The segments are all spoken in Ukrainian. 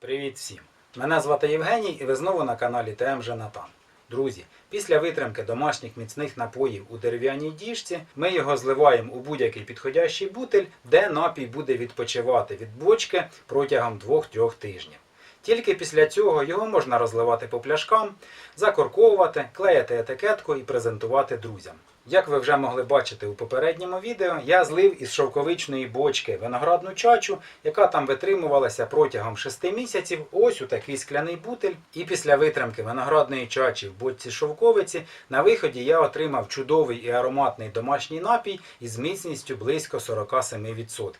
Привіт всім! Мене звати Євгеній і ви знову на каналі ТМ Женатан. Друзі, після витримки домашніх міцних напоїв у дерев'яній діжці ми його зливаємо у будь-який підходящий бутиль, де напій буде відпочивати від бочки протягом 2-3 тижнів. Тільки після цього його можна розливати по пляшкам, закорковувати, клеїти етикетку і презентувати друзям. Як ви вже могли бачити у попередньому відео, я злив із шовковичної бочки виноградну чачу, яка там витримувалася протягом 6 місяців, ось у такий скляний бутиль. І після витримки виноградної чачі в бочці шовковиці на виході я отримав чудовий і ароматний домашній напій із міцністю близько 47%.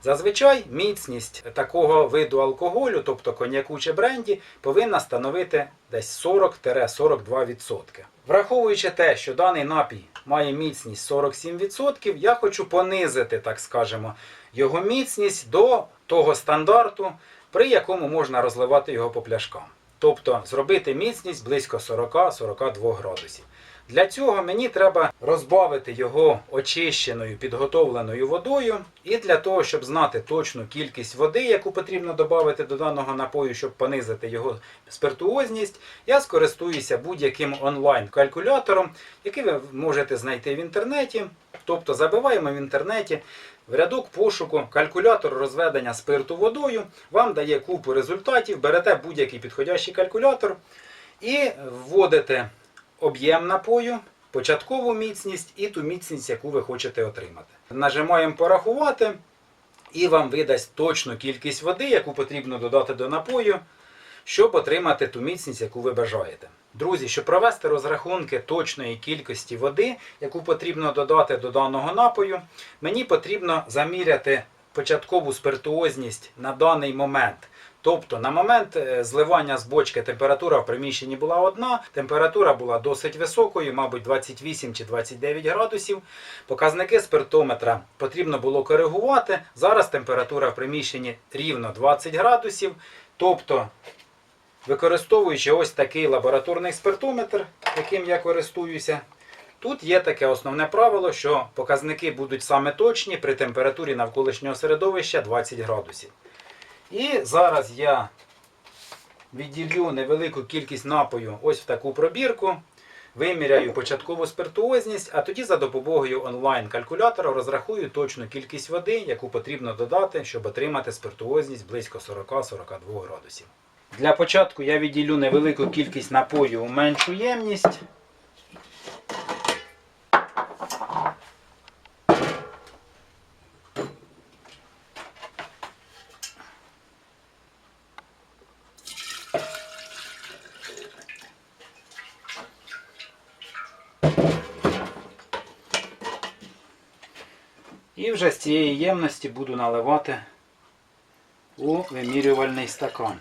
Зазвичай міцність такого виду алкоголю, тобто коньяку чи бренді, повинна становити десь 40-42%. Враховуючи те, що даний напій має міцність 47%, я хочу понизити, так скажемо, його міцність до того стандарту, при якому можна розливати його по пляшкам. Тобто зробити міцність близько 40-42 градусів. Для цього мені треба розбавити його очищеною, підготовленою водою. І для того, щоб знати точну кількість води, яку потрібно додати до даного напою, щоб понизити його спиртуозність, я скористуюся будь-яким онлайн-калькулятором, який ви можете знайти в інтернеті. Тобто забиваємо в інтернеті в рядок пошуку калькулятор розведення спирту водою, вам дає купу результатів, берете будь-який підходящий калькулятор і вводите об'єм напою, початкову міцність і ту міцність, яку ви хочете отримати. Нажимаємо порахувати і вам видасть точну кількість води, яку потрібно додати до напою, щоб отримати ту міцність, яку ви бажаєте. Друзі, щоб провести розрахунки точної кількості води, яку потрібно додати до даного напою, мені потрібно заміряти початкову спиртуозність на даний момент. Тобто на момент зливання з бочки температура в приміщенні була одна, температура була досить високою, мабуть 28 чи 29 градусів. Показники спиртометра потрібно було коригувати. Зараз температура в приміщенні рівно 20 градусів. Тобто, використовуючи ось такий лабораторний спиртометр, яким я користуюся, тут є таке основне правило, що показники будуть саме точні при температурі навколишнього середовища 20 градусів. І зараз я відділю невелику кількість напою ось в таку пробірку, виміряю початкову спиртуозність, а тоді за допомогою онлайн-калькулятора розрахую точну кількість води, яку потрібно додати, щоб отримати спиртуозність близько 40-42 градусів. Для початку я відділю невелику кількість напою у меншу ємність. І вже з цієї ємності буду наливати у вимірювальний стакан.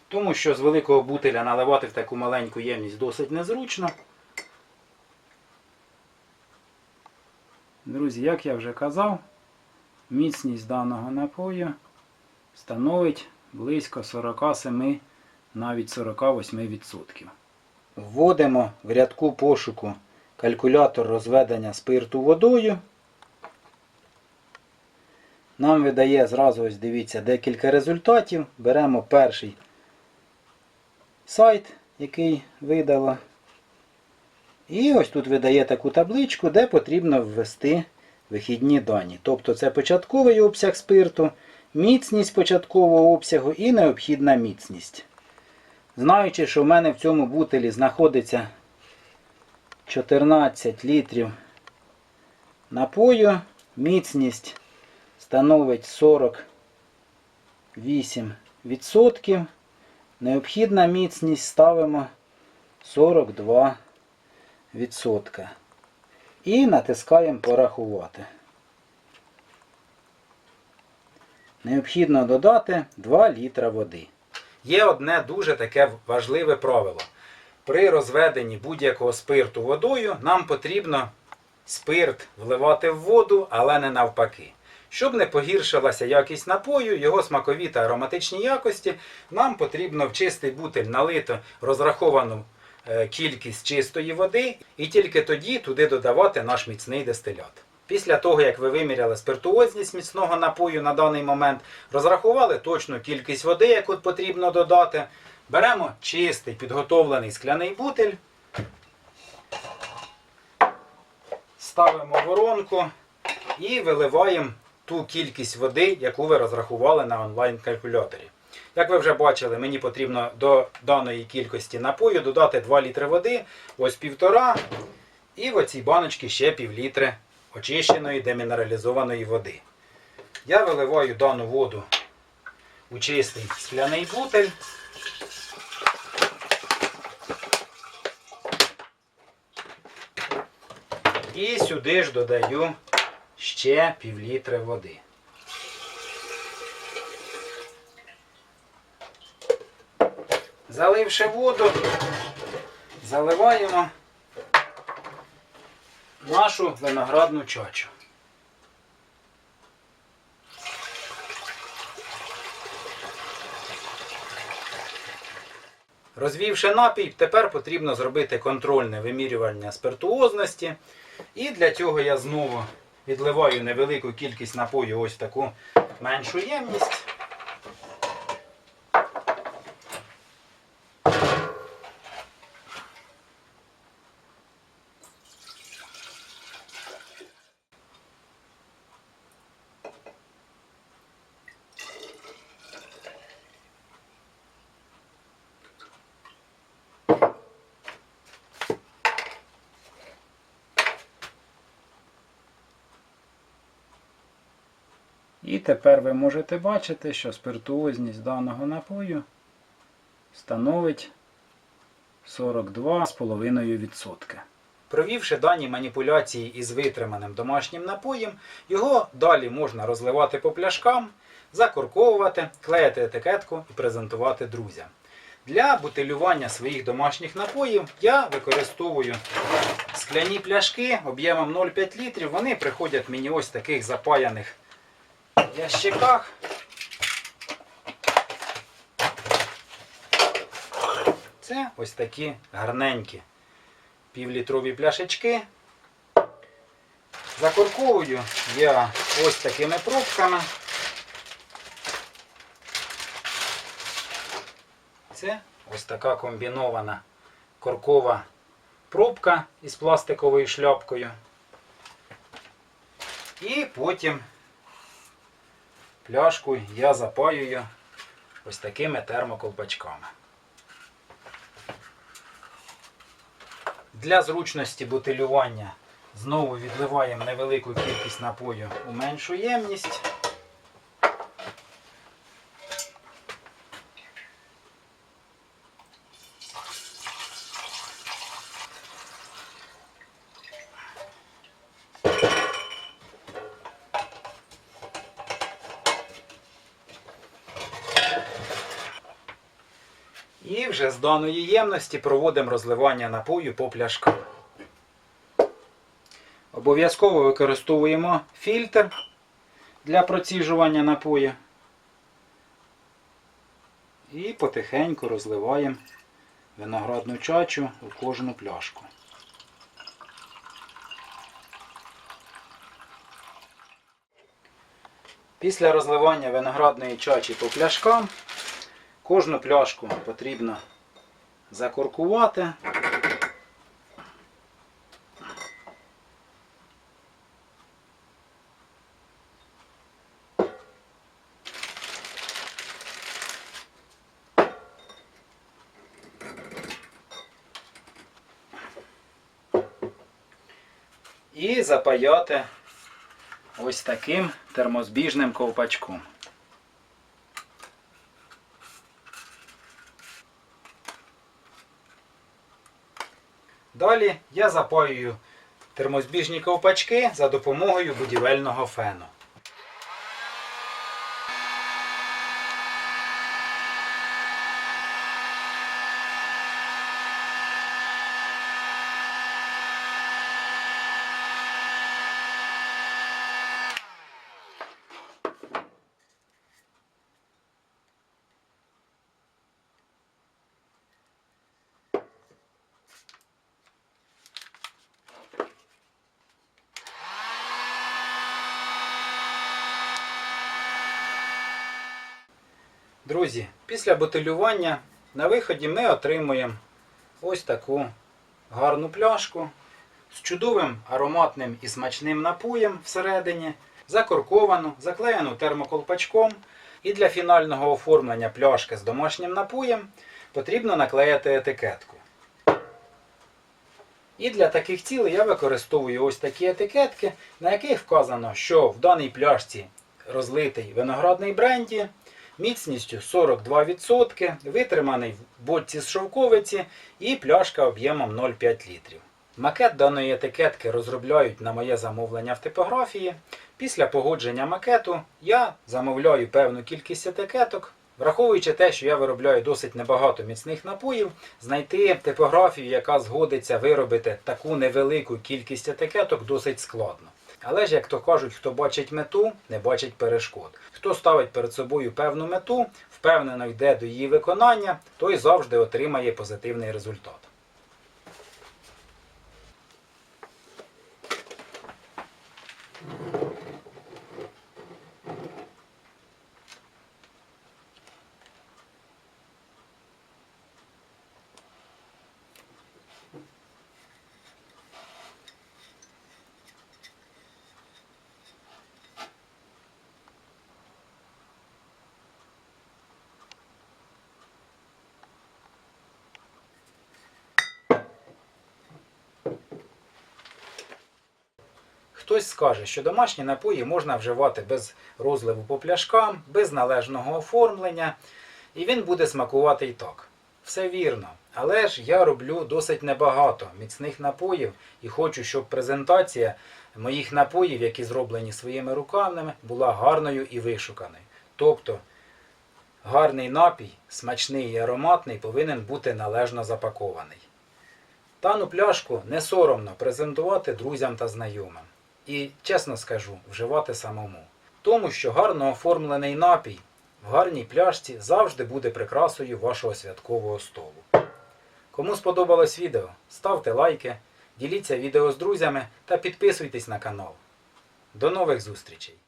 Тому що з великого бутиля наливати в таку маленьку ємність досить незручно. Друзі, як я вже казав, міцність даного напою становить близько 47, навіть 48%. Вводимо в рядку пошуку калькулятор розведення спирту водою. Нам видає зразу, ось дивіться, декілька результатів. Беремо перший сайт, який видало. І ось тут видає таку табличку, де потрібно ввести вихідні дані. Тобто це початковий обсяг спирту, міцність початкового обсягу і необхідна міцність. Знаючи, що в мене в цьому бутилі знаходиться 14 літрів напою, міцність становить 48%, необхідна міцність ставимо 42%. І натискаємо порахувати. Необхідно додати 2 літра води. Є одне дуже таке важливе правило. При розведенні будь-якого спирту водою нам потрібно спирт вливати в воду, але не навпаки. Щоб не погіршилася якість напою, його смакові та ароматичні якості, нам потрібно в чистий бутиль налити розраховану кількість чистої води і тільки тоді туди додавати наш міцний дистилят. Після того, як ви виміряли спиртуозність міцного напою на даний момент, розрахували точну кількість води, яку потрібно додати, беремо чистий підготовлений скляний бутиль, ставимо воронку і виливаємо ту кількість води, яку ви розрахували на онлайн-калькуляторі. Як ви вже бачили, мені потрібно до даної кількості напою додати 2 літри води, ось 1,5, і в оцій баночці ще пів-літри очищеної демінералізованої води. Я виливаю дану воду у чистий скляний бутиль. І сюди ж додаю ще пів-літри води. Заливши воду, заливаємо нашу виноградну чачу. Розвівши напій, тепер потрібно зробити контрольне вимірювання спиртуозності. І для цього я знову відливаю невелику кількість напою ось в таку меншу ємність. І тепер ви можете бачити, що спиртуозність даного напою становить 42,5%. Провівши дані маніпуляції із витриманим домашнім напоєм, його далі можна розливати по пляшкам, закорковувати, клеїти етикетку і презентувати друзям. Для бутилювання своїх домашніх напоїв я використовую скляні пляшки об'ємом 0,5 літрів. Вони приходять мені ось в таких запаяних ящиках. Це ось такі гарненькі півлітрові пляшечки. Закорковую я ось такими пробками. Це ось така комбінована коркова пробка із пластиковою шляпкою. І потім пляшку я запаюю ось такими термоковпачками. Для зручності бутилювання знову відливаємо невелику кількість напою у меншу ємність. І вже з даної ємності проводимо розливання напою по пляшкам. Обов'язково використовуємо фільтр для проціжування напою. І потихеньку розливаємо виноградну чачу у кожну пляшку. Після розливання виноградної чачі по пляшкам кожну пляшку потрібно закоркувати. І запаяти ось таким термозбіжним ковпачком. Далі я запаюю термозбіжні ковпачки за допомогою будівельного фену. Друзі, після бутилювання на виході ми отримуємо ось таку гарну пляшку з чудовим ароматним і смачним напоєм всередині, закорковану, заклеєну термоколпачком. І для фінального оформлення пляшки з домашнім напоєм потрібно наклеїти етикетку. І для таких цілей я використовую ось такі етикетки, на яких вказано, що в даній пляшці розлитий виноградний бренді, міцністю 42%, витриманий в бочці з шовковиці і пляшка об'ємом 0,5 літрів. Макет даної етикетки розробляють на моє замовлення в типографії. Після погодження макету я замовляю певну кількість етикеток. Враховуючи те, що я виробляю досить небагато міцних напоїв, знайти типографію, яка згодиться виробити таку невелику кількість етикеток, досить складно. Але ж, як то кажуть, хто бачить мету, не бачить перешкод. Хто ставить перед собою певну мету, впевнено йде до її виконання, той завжди отримає позитивний результат. Хтось скаже, що домашні напої можна вживати без розливу по пляшкам, без належного оформлення, і він буде смакувати і так. Все вірно, але ж я роблю досить небагато міцних напоїв і хочу, щоб презентація моїх напоїв, які зроблені своїми руками, була гарною і вишуканою. Тобто, гарний напій, смачний і ароматний, повинен бути належно запакований. Дану пляшку не соромно презентувати друзям та знайомим. І, чесно скажу, вживати самому. Тому що гарно оформлений напій в гарній пляшці завжди буде прикрасою вашого святкового столу. Кому сподобалось відео, ставте лайки, діліться відео з друзями та підписуйтесь на канал. До нових зустрічей!